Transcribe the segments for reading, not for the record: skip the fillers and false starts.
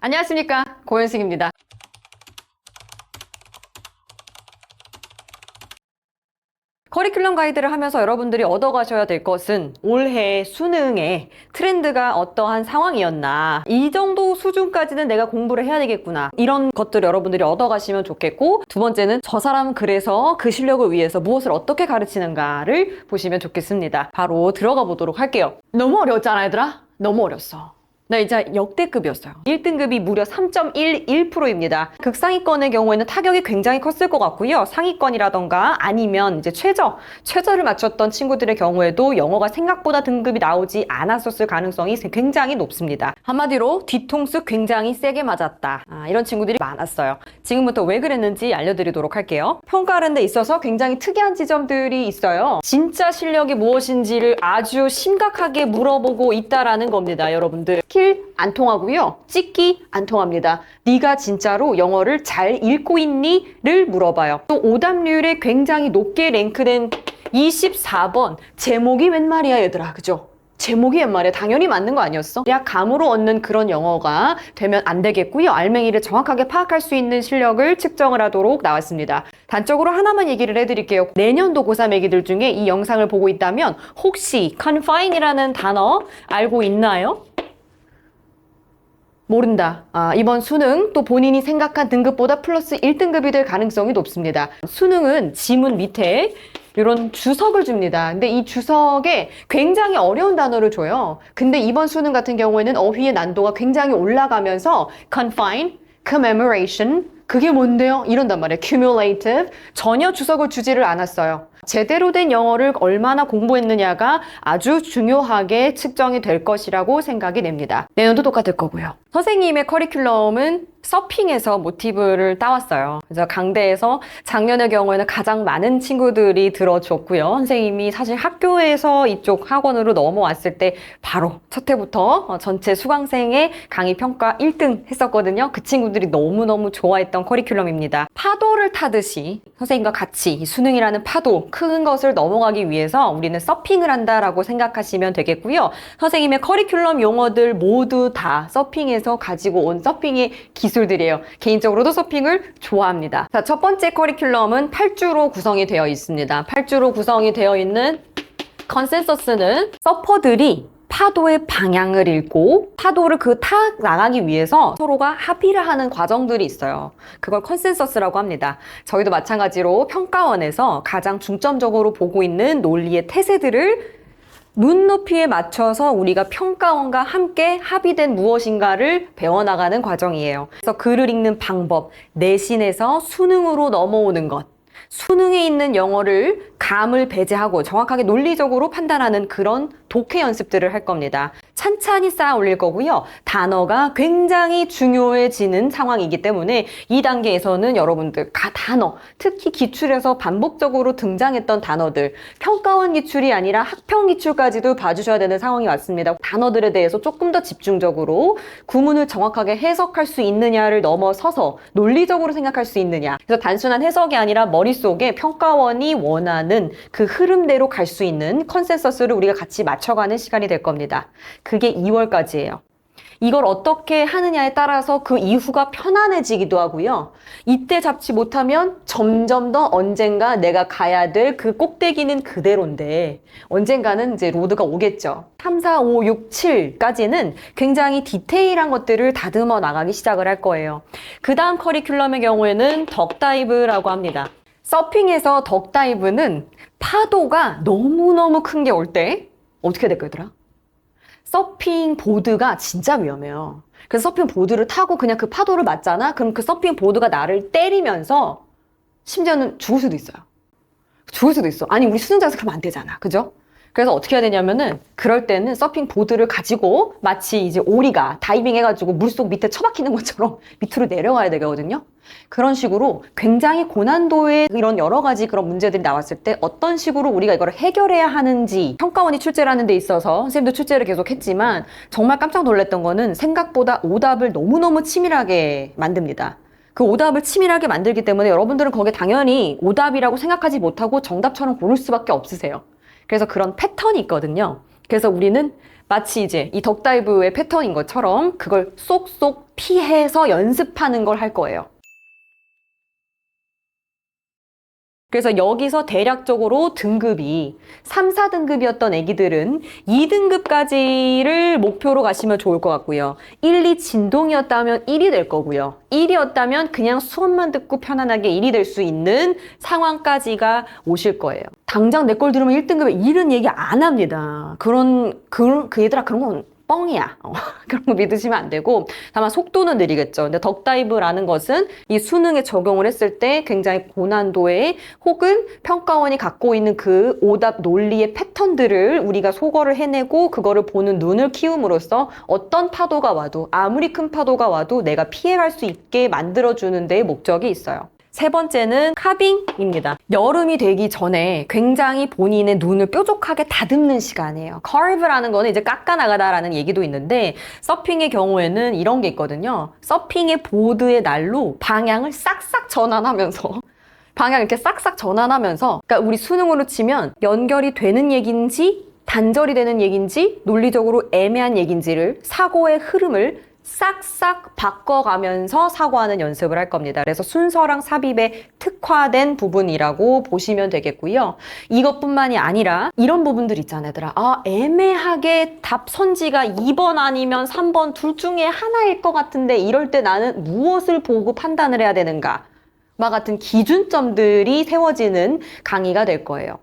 안녕하십니까, 고현식입니다. 커리큘럼 가이드를 하면서 여러분들이 얻어가셔야 될 것은 올해 수능에 트렌드가 어떠한 상황이었나, 이 정도 수준까지는 내가 공부를 해야 되겠구나, 이런 것들을 여러분들이 얻어가시면 좋겠고, 두 번째는 저 사람은 그래서 그 실력을 위해서 무엇을 어떻게 가르치는가를 보시면 좋겠습니다. 바로 들어가 보도록 할게요. 너무 어려웠잖아 얘들아. 너무 어려웠어. 나 이제 역대급이었어요. 1등급이 무려 3.11%입니다. 극상위권의 경우에는 타격이 굉장히 컸을 것 같고요. 상위권이라던가 아니면 이제 최저를 맞췄던 친구들의 경우에도 영어가 생각보다 등급이 나오지 않았었을 가능성이 굉장히 높습니다. 한마디로 뒤통수 굉장히 세게 맞았다. 이런 친구들이 많았어요. 지금부터 왜 그랬는지 알려드리도록 할게요. 평가하는 데 있어서 굉장히 특이한 지점들이 있어요. 진짜 실력이 무엇인지를 아주 심각하게 물어보고 있다라는 겁니다, 여러분들. 안 통하고요. 찍기 안 통합니다. 네가 진짜로 영어를 잘 읽고 있니? 를 물어봐요. 또 오답률에 굉장히 높게 랭크된 24번. 제목이 웬 말이야 얘들아, 그죠? 제목이 웬 말이야. 당연히 맞는 거 아니었어? 대학 감으로 얻는 그런 영어가 되면 안 되겠고요. 알맹이를 정확하게 파악할 수 있는 실력을 측정을 하도록 나왔습니다. 단적으로 하나만 얘기를 해드릴게요. 내년도 고3 애기들 중에 이 영상을 보고 있다면 혹시 confine이라는 단어 알고 있나요? 모른다. 이번 수능 또 본인이 생각한 등급보다 플러스 1등급이 될 가능성이 높습니다. 수능은 지문 밑에 이런 주석을 줍니다. 근데 이 주석에 굉장히 어려운 단어를 줘요. 근데 이번 수능 같은 경우에는 어휘의 난도가 굉장히 올라가면서 confine, commemoration, 그게 뭔데요? 이런단 말이에요. cumulative, 전혀 주석을 주지를 않았어요. 제대로 된 영어를 얼마나 공부했느냐가 아주 중요하게 측정이 될 것이라고 생각이 됩니다. 내년도 똑같을 거고요. 선생님의 커리큘럼은 서핑에서 모티브를 따왔어요. 그래서 강대에서 작년의 경우에는 가장 많은 친구들이 들어줬고요. 선생님이 사실 학교에서 이쪽 학원으로 넘어왔을 때 바로 첫 해부터 전체 수강생의 강의 평가 1등 했었거든요. 그 친구들이 너무너무 좋아했던 커리큘럼입니다. 파도를 타듯이 선생님과 같이 이 수능이라는 파도, 큰 것을 넘어가기 위해서 우리는 서핑을 한다라고 생각하시면 되겠고요. 선생님의 커리큘럼 용어들 모두 다 서핑에서 가지고 온 서핑의 기술들이에요. 개인적으로도 서핑을 좋아합니다. 자, 첫 번째 커리큘럼은 8주로 구성이 되어 있습니다. 8주로 구성이 되어 있는 컨센서스는 서퍼들이 파도의 방향을 읽고 파도를 타 나가기 위해서 서로가 합의를 하는 과정들이 있어요. 그걸 컨센서스라고 합니다. 저희도 마찬가지로 평가원에서 가장 중점적으로 보고 있는 논리의 태세들을 눈높이에 맞춰서 우리가 평가원과 함께 합의된 무엇인가를 배워나가는 과정이에요. 그래서 글을 읽는 방법, 내신에서 수능으로 넘어오는 것, 수능에 있는 영어를 감을 배제하고 정확하게 논리적으로 판단하는 그런 독해 연습들을 할 겁니다. 찬찬히 쌓아 올릴 거고요. 단어가 굉장히 중요해지는 상황이기 때문에 이 단계에서는 여러분들 단어, 특히 기출에서 반복적으로 등장했던 단어들, 평가원 기출이 아니라 학평 기출까지도 봐주셔야 되는 상황이 왔습니다. 단어들에 대해서 조금 더 집중적으로 구문을 정확하게 해석할 수 있느냐를 넘어서서 논리적으로 생각할 수 있느냐. 그래서 단순한 해석이 아니라 머릿속에 평가원이 원하는 그 흐름대로 갈 수 있는 컨센서스를 우리가 같이 맞춰가는 시간이 될 겁니다. 그게 2월까지예요. 이걸 어떻게 하느냐에 따라서 그 이후가 편안해지기도 하고요. 이때 잡지 못하면 점점 더 언젠가 내가 가야 될 그 꼭대기는 그대로인데 언젠가는 이제 로드가 오겠죠. 3, 4, 5, 6, 7까지는 굉장히 디테일한 것들을 다듬어 나가기 시작을 할 거예요. 그 다음 커리큘럼의 경우에는 덕다이브라고 합니다. 서핑에서 덕다이브는 파도가 너무너무 큰 게 올 때 어떻게 될까 얘들아? 서핑 보드가 진짜 위험해요. 그래서 서핑 보드를 타고 그냥 그 파도를 맞잖아? 그럼 그 서핑 보드가 나를 때리면서 심지어는 죽을 수도 있어요. 죽을 수도 있어. 아니 우리 수능장에서 그러면 안 되잖아. 그죠? 그래서 어떻게 해야 되냐면은 그럴 때는 서핑 보드를 가지고 마치 이제 오리가 다이빙 해가지고 물속 밑에 처박히는 것처럼 밑으로 내려가야 되거든요. 그런 식으로 굉장히 고난도의 이런 여러 가지 그런 문제들이 나왔을 때 어떤 식으로 우리가 이걸 해결해야 하는지 평가원이 출제를 하는 데 있어서 선생님도 출제를 계속 했지만 정말 깜짝 놀랐던 거는 생각보다 오답을 너무너무 치밀하게 만듭니다. 그 오답을 치밀하게 만들기 때문에 여러분들은 거기에 당연히 오답이라고 생각하지 못하고 정답처럼 고를 수밖에 없으세요. 그래서 그런 패턴이 있거든요. 그래서 우리는 마치 이제 이 덕다이브의 패턴인 것처럼 그걸 쏙쏙 피해서 연습하는 걸 할 거예요. 그래서 여기서 대략적으로 등급이 3, 4등급이었던 애기들은 2등급까지를 목표로 가시면 좋을 것 같고요. 1, 2 진동이었다면 1이 될 거고요. 1이었다면 그냥 수업만 듣고 편안하게 1이 될 수 있는 상황까지가 오실 거예요. 당장 내 걸 들으면 1등급에 1은 얘기 안 합니다. 그 얘들아 그런 건 뻥이야. 그런 거 믿으시면 안 되고, 다만 속도는 느리겠죠. 근데 덕다이브라는 것은 이 수능에 적용을 했을 때 굉장히 고난도의 혹은 평가원이 갖고 있는 그 오답 논리의 패턴들을 우리가 소거를 해내고 그거를 보는 눈을 키움으로써 어떤 파도가 와도, 아무리 큰 파도가 와도 내가 피해갈 수 있게 만들어주는 데의 목적이 있어요. 세 번째는 카빙입니다. 여름이 되기 전에 굉장히 본인의 눈을 뾰족하게 다듬는 시간이에요. 커브라는 거는 이제 깎아나가다라는 얘기도 있는데, 서핑의 경우에는 이런 게 있거든요. 서핑의 보드의 날로 방향을 싹싹 전환하면서 방향 이렇게 싹싹 전환하면서, 그러니까 우리 수능으로 치면 연결이 되는 얘기인지 단절이 되는 얘기인지 논리적으로 애매한 얘기인지를, 사고의 흐름을 싹싹 바꿔가면서 사고하는 연습을 할 겁니다. 그래서 순서랑 삽입에 특화된 부분이라고 보시면 되겠고요. 이것뿐만이 아니라 이런 부분들 있잖아요, 얘들아. 애매하게 답 선지가 2번 아니면 3번 둘 중에 하나일 것 같은데 이럴 때 나는 무엇을 보고 판단을 해야 되는가? 와 같은 기준점들이 세워지는 강의가 될 거예요.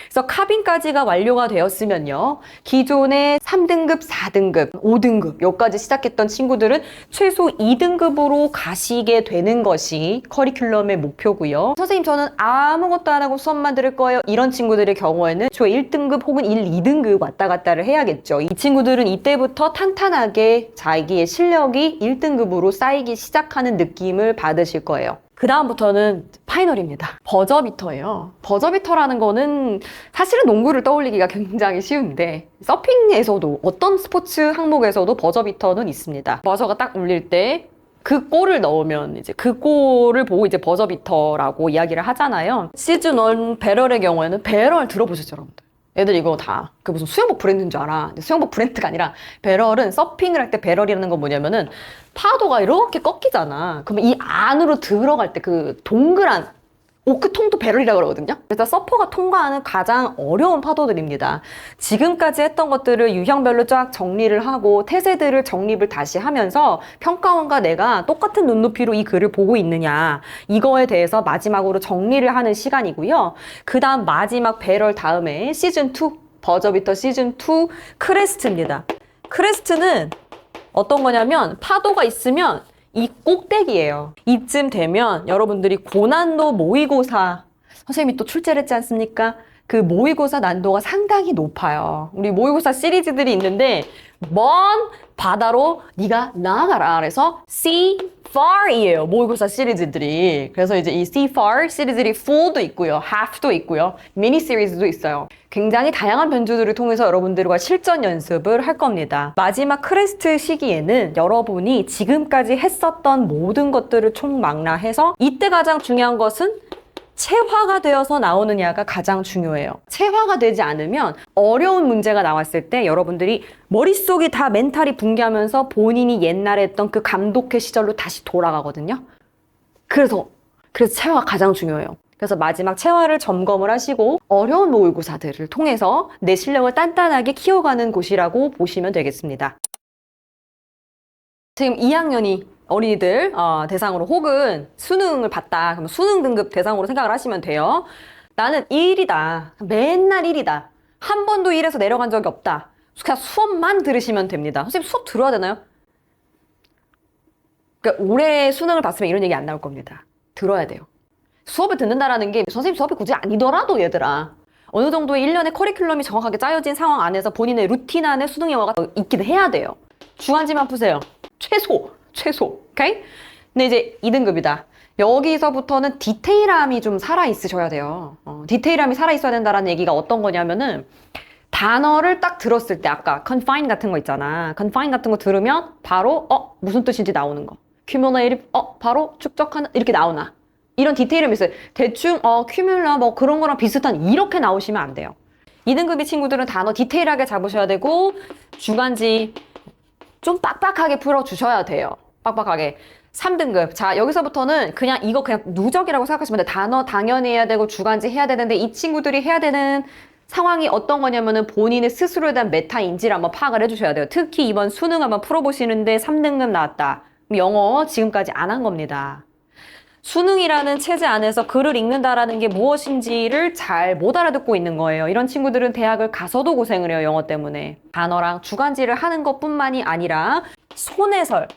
그래서 카빙까지가 완료가 되었으면요, 기존의 3등급, 4등급, 5등급 여기까지 시작했던 친구들은 최소 2등급으로 가시게 되는 것이 커리큘럼의 목표고요. 선생님 저는 아무것도 안 하고 수업만 들을 거예요, 이런 친구들의 경우에는 초 1등급 혹은 1, 2등급 왔다 갔다를 해야겠죠. 이 친구들은 이때부터 탄탄하게 자기의 실력이 1등급으로 쌓이기 시작하는 느낌을 받으실 거예요. 그 다음부터는 파이널입니다. 버저비터예요. 버저비터라는 거는 사실은 농구를 떠올리기가 굉장히 쉬운데, 서핑에서도 어떤 스포츠 항목에서도 버저비터는 있습니다. 버저가 딱 울릴 때 그 골을 넣으면 이제 그 골을 보고 이제 버저비터라고 이야기를 하잖아요. 시즌 1 배럴의 경우에는, 배럴 들어보셨죠, 여러분들? 애들 이거 다 그 무슨 수영복 브랜드인 줄 알아. 근데 수영복 브랜드가 아니라, 배럴은 서핑을 할 때 배럴이라는 건 뭐냐면은 파도가 이렇게 꺾이잖아. 그러면 이 안으로 들어갈 때 그 동그란 오크통도 배럴이라고 그러거든요. 그래서 서퍼가 통과하는 가장 어려운 파도들입니다. 지금까지 했던 것들을 유형별로 쫙 정리를 하고 태세들을 정립을 다시 하면서 평가원과 내가 똑같은 눈높이로 이 글을 보고 있느냐, 이거에 대해서 마지막으로 정리를 하는 시간이고요. 그 다음 마지막 배럴 다음에 시즌2, 버저비터 시즌2 크레스트입니다. 크레스트는 어떤 거냐면, 파도가 있으면 이 꼭대기예요. 이쯤 되면 여러분들이 고난도 모의고사, 선생님이 또 출제를 했지 않습니까? 그 모의고사 난도가 상당히 높아요. 우리 모의고사 시리즈들이 있는데, 먼 바다로 네가 나아가라. 그래서 Sea Far이에요, 모의고사 시리즈들이. 그래서 이제 이 Sea Far 시리즈들이 full도 있고요, half도 있고요, 미니 시리즈도 있어요. 굉장히 다양한 변주들을 통해서 여러분들과 실전 연습을 할 겁니다. 마지막 크레스트 시기에는 여러분이 지금까지 했었던 모든 것들을 총망라해서, 이때 가장 중요한 것은 체화가 되어서 나오느냐가 가장 중요해요. 체화가 되지 않으면 어려운 문제가 나왔을 때 여러분들이 머릿속이 다 멘탈이 붕괴하면서 본인이 옛날에 했던 그 감독회 시절로 다시 돌아가거든요. 그래서 체화가 가장 중요해요. 그래서 마지막 체화를 점검을 하시고 어려운 모의고사들을 통해서 내 실력을 단단하게 키워가는 곳이라고 보시면 되겠습니다. 지금 2학년이 어린이들 대상으로, 혹은 수능을 봤다 그러면 수능 등급 대상으로 생각을 하시면 돼요. 나는 1이다, 맨날 1이다, 한 번도 1에서 내려간 적이 없다, 그냥 수업만 들으시면 됩니다. 선생님 수업 들어야 되나요? 그러니까 올해 수능을 봤으면 이런 얘기 안 나올 겁니다. 들어야 돼요. 수업을 듣는다라는 게 선생님 수업이 굳이 아니더라도, 얘들아, 어느 정도의 1년의 커리큘럼이 정확하게 짜여진 상황 안에서 본인의 루틴 안에 수능 영어가 있긴 해야 돼요. 주간지만 푸세요. 최소. 오케이? 근데 이제 2등급이다. 여기서부터는 디테일함이 좀 살아있으셔야 돼요. 디테일함이 살아있어야 된다는 얘기가 어떤 거냐면은, 단어를 딱 들었을 때, 아까 confine 같은 거 있잖아. confine 같은 거 들으면 바로 무슨 뜻인지 나오는 거. cumulative, 바로 축적하는, 이렇게 나오나. 이런 디테일함이 있어요. 대충 cumula 뭐 그런 거랑 비슷한, 이렇게 나오시면 안 돼요. 2등급이 친구들은 단어 디테일하게 잡으셔야 되고 주간지 좀 빡빡하게 풀어주셔야 돼요. 빡빡하게. 3등급. 자, 여기서부터는 그냥 이거 그냥 누적이라고 생각하시면 돼요. 단어 당연히 해야 되고 주간지 해야 되는데 이 친구들이 해야 되는 상황이 어떤 거냐면은 본인의 스스로에 대한 메타 인지를 한번 파악을 해주셔야 돼요. 특히 이번 수능 한번 풀어보시는데 3등급 나왔다. 그럼 영어 지금까지 안 한 겁니다. 수능이라는 체제 안에서 글을 읽는다라는 게 무엇인지를 잘 못 알아듣고 있는 거예요. 이런 친구들은 대학을 가서도 고생을 해요. 영어 때문에. 단어랑 주간지를 하는 것뿐만이 아니라 손해설.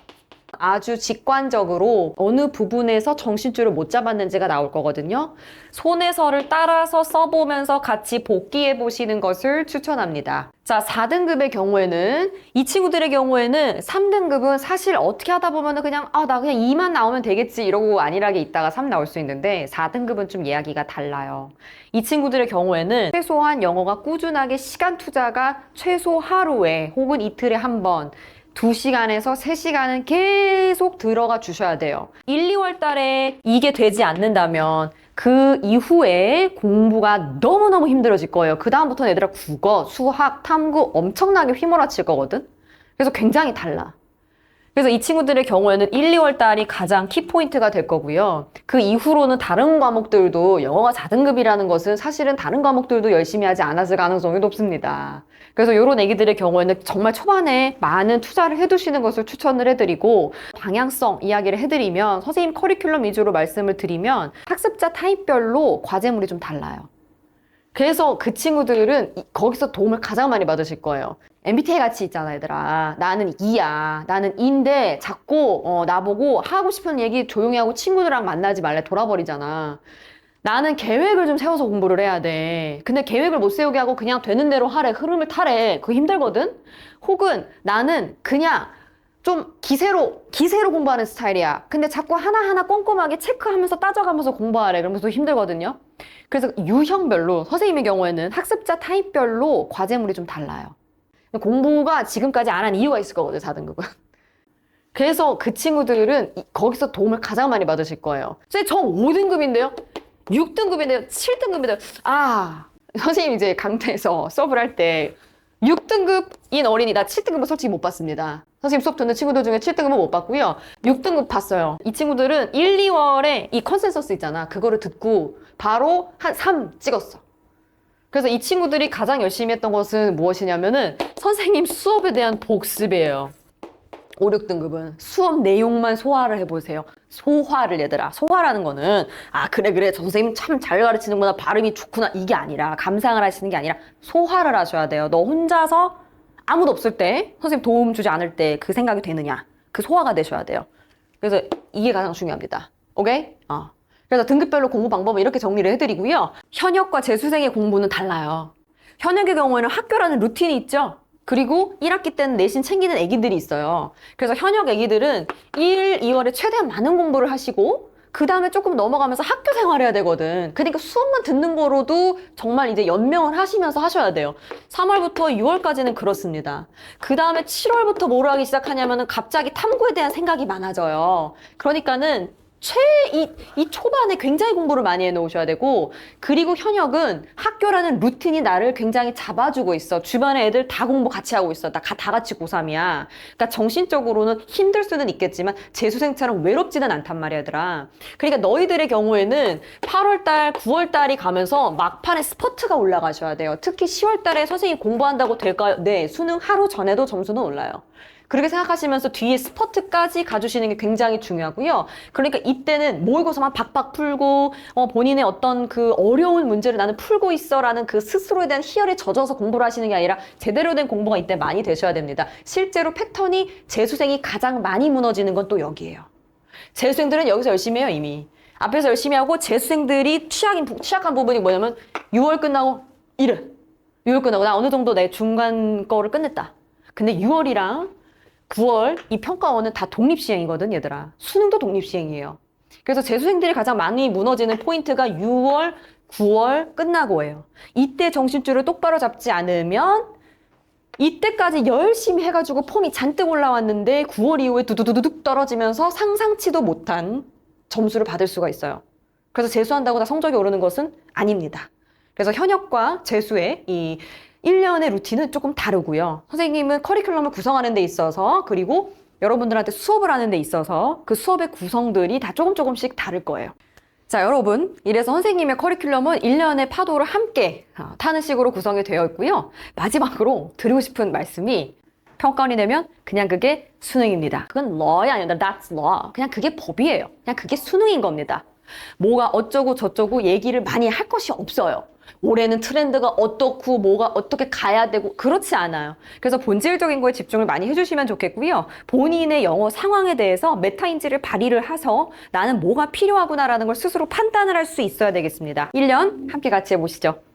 아주 직관적으로 어느 부분에서 정신줄을 못 잡았는지가 나올 거거든요. 손해설을 따라서 써보면서 같이 복기해 보시는 것을 추천합니다. 자, 4등급의 경우에는 이 친구들의 경우에는 3등급은 사실 어떻게 하다 보면은 그냥 나 그냥 2만 나오면 되겠지 이러고 안일하게 있다가 3 나올 수 있는데 4등급은 좀 이야기가 달라요. 이 친구들의 경우에는 최소한 영어가 꾸준하게 시간 투자가 최소 하루에 혹은 이틀에 한 번 2시간에서 3시간은 계속 들어가 주셔야 돼요. 1, 2월 달에 이게 되지 않는다면 그 이후에 공부가 너무너무 힘들어질 거예요. 그 다음부터는 얘들아 국어, 수학, 탐구 엄청나게 휘몰아칠 거거든? 그래서 굉장히 달라. 그래서 이 친구들의 경우에는 1, 2월 달이 가장 키포인트가 될 거고요. 그 이후로는 다른 과목들도 영어가 4등급이라는 것은 사실은 다른 과목들도 열심히 하지 않았을 가능성이 높습니다. 그래서 이런 애기들의 경우에는 정말 초반에 많은 투자를 해두시는 것을 추천을 해드리고 방향성 이야기를 해드리면 선생님 커리큘럼 위주로 말씀을 드리면 학습자 타입별로 과제물이 좀 달라요. 그래서 그 친구들은 거기서 도움을 가장 많이 받으실 거예요. MBTI 같이 있잖아, 얘들아. 나는 E야. 나는 E인데 자꾸 나보고 하고 싶은 얘기 조용히 하고 친구들이랑 만나지 말래 돌아버리잖아. 나는 계획을 좀 세워서 공부를 해야 돼. 근데 계획을 못 세우게 하고 그냥 되는 대로 하래. 흐름을 타래. 그거 힘들거든? 혹은 나는 그냥 좀 기세로 공부하는 스타일이야. 근데 자꾸 하나하나 꼼꼼하게 체크하면서 따져가면서 공부하래. 그러면서 힘들거든요. 그래서 유형별로 선생님의 경우에는 학습자 타입별로 과제물이 좀 달라요. 공부가 지금까지 안 한 이유가 있을 거거든요, 4등급은. 그래서 그 친구들은 거기서 도움을 가장 많이 받으실 거예요. 선생님, 저 5등급인데요? 6등급인데요? 7등급인데요? 선생님 이제 강좌에서 수업을 할 때 6등급인 어린이, 나 7등급은 솔직히 못 봤습니다. 선생님 수업 듣는 친구들 중에 7등급은 못 봤고요. 6등급 봤어요. 이 친구들은 1, 2월에 이 컨센서스 있잖아. 그거를 듣고 바로 한 3 찍었어. 그래서 이 친구들이 가장 열심히 했던 것은 무엇이냐면은 선생님 수업에 대한 복습이에요. 5, 6등급은 수업 내용만 소화를 해보세요. 소화를 얘들아. 소화라는 거는 그래 저 선생님 참 잘 가르치는구나 발음이 좋구나 이게 아니라 감상을 하시는 게 아니라 소화를 하셔야 돼요. 너 혼자서 아무도 없을 때 선생님 도움 주지 않을 때 그 생각이 되느냐 그 소화가 되셔야 돼요. 그래서 이게 가장 중요합니다. 오케이? 그래서 등급별로 공부 방법은 이렇게 정리를 해드리고요. 현역과 재수생의 공부는 달라요. 현역의 경우에는 학교라는 루틴이 있죠. 그리고 1학기 때는 내신 챙기는 애기들이 있어요. 그래서 현역 애기들은 1, 2월에 최대한 많은 공부를 하시고 그 다음에 조금 넘어가면서 학교 생활해야 되거든. 그러니까 수업만 듣는 거로도 정말 이제 연명을 하시면서 하셔야 돼요. 3월부터 6월까지는 그렇습니다. 그 다음에 7월부터 뭘 하기 시작하냐면은 갑자기 탐구에 대한 생각이 많아져요. 그러니까는 이 초반에 굉장히 공부를 많이 해놓으셔야 되고 그리고 현역은 학교라는 루틴이 나를 굉장히 잡아주고 있어. 주변에 애들 다 공부 같이 하고 있어. 다 같이 고3이야. 그러니까 정신적으로는 힘들 수는 있겠지만 재수생처럼 외롭지는 않단 말이야, 얘들아. 그러니까 너희들의 경우에는 8월달, 9월달이 가면서 막판에 스퍼트가 올라가셔야 돼요. 특히 10월달에 선생님 공부한다고 될까요? 네, 수능 하루 전에도 점수는 올라요. 그렇게 생각하시면서 뒤에 스퍼트까지 가주시는 게 굉장히 중요하고요. 그러니까 이때는 모의고사만 박박 풀고 본인의 어떤 그 어려운 문제를 나는 풀고 있어라는 그 스스로에 대한 희열에 젖어서 공부를 하시는 게 아니라 제대로 된 공부가 이때 많이 되셔야 됩니다. 실제로 패턴이 재수생이 가장 많이 무너지는 건 또 여기예요. 재수생들은 여기서 열심히 해요, 이미. 앞에서 열심히 하고 재수생들이 취약한 부분이 뭐냐면 6월 끝나고 6월 끝나고 나 어느 정도 내 중간 거를 끝냈다. 근데 6월이랑 9월 이 평가원은 다 독립시행이거든, 얘들아. 수능도 독립시행이에요. 그래서 재수생들이 가장 많이 무너지는 포인트가 6월, 9월 끝나고예요. 이때 정신줄을 똑바로 잡지 않으면 이때까지 열심히 해가지고 폼이 잔뜩 올라왔는데 9월 이후에 두두두둑 떨어지면서 상상치도 못한 점수를 받을 수가 있어요. 그래서 재수한다고 다 성적이 오르는 것은 아닙니다. 그래서 현역과 재수의 이 1년의 루틴은 조금 다르고요. 선생님은 커리큘럼을 구성하는 데 있어서 그리고 여러분들한테 수업을 하는 데 있어서 그 수업의 구성들이 다 조금씩 다를 거예요. 자, 여러분. 이래서 선생님의 커리큘럼은 1년의 파도를 함께 타는 식으로 구성이 되어 있고요. 마지막으로 드리고 싶은 말씀이 평가원이 되면 그냥 그게 수능입니다. 그건 law이 아니라 that's law. 그냥 그게 법이에요. 그냥 그게 수능인 겁니다. 뭐가 어쩌고 저쩌고 얘기를 많이 할 것이 없어요. 올해는 트렌드가 어떻고 뭐가 어떻게 가야 되고 그렇지 않아요. 그래서 본질적인 거에 집중을 많이 해주시면 좋겠고요. 본인의 영어 상황에 대해서 메타인지를 발휘를 해서 나는 뭐가 필요하구나라는 걸 스스로 판단을 할 수 있어야 되겠습니다. 1년 함께 같이 해보시죠.